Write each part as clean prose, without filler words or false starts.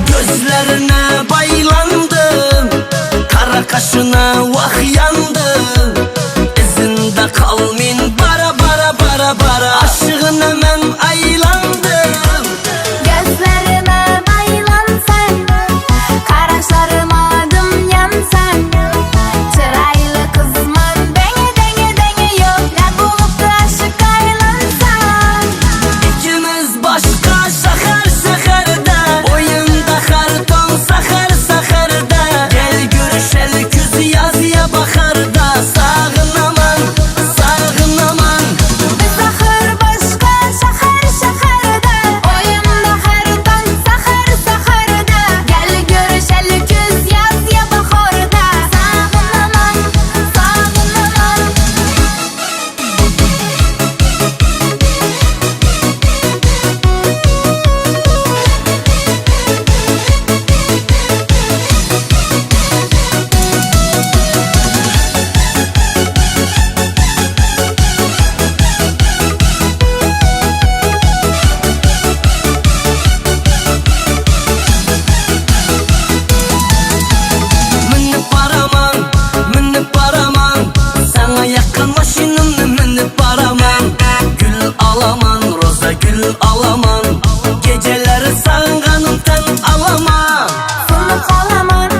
Gözlerine baylandım, kara kaşına vah yandım. İzinde kalmin bara bara bara bara, aşığın hemen aylandım. Gözlerime baylansan, kaşlarıma adım yansan. Çıraylı kızman denge denge denge yok, ne bulup da aşık aylansan. İkimiz başka şehir şehirde, oyunda karton sakar sakırda. Gel görüşelim küz yazıya bakarda, sağın aman sağın aman. Biz ahır başka şehir şehirde, oyunda karton sakar sakırda. Gel görüşelim küz yazıya bak orada, sağın aman sağın aman. Minip baraman, sana yakın maşinimle minip baraman. Gül alaman, roza gül alaman, geceleri sağınganımdan alaman. Sınıp kalaman,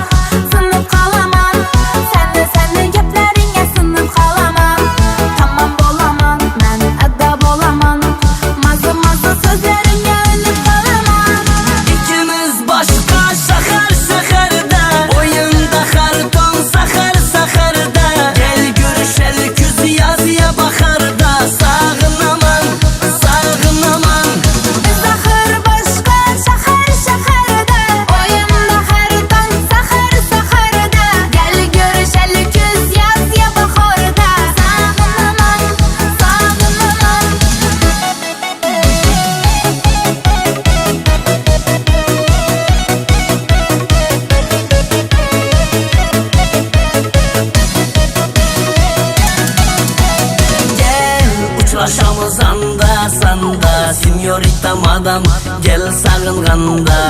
sen de gepleringə sınıp kalaman. Tamam bolaman, mən ədəb olaman, mazı sözləringə ölüp kalaman. İkimiz başka şehir şehirde, oyunda karton sakar sakırda. Gel görüşelim küz yazıya bakarda, sağın aman sağın aman. Biz axır başqa şəhər şəhərdə, oyunda xərdan saxır saxırda. Gəl görüşəlik küz yazıya bax orada, sağın aman sağın aman. Gel uçlaşamız anda sanda, senyorita madam gel sağınğanda.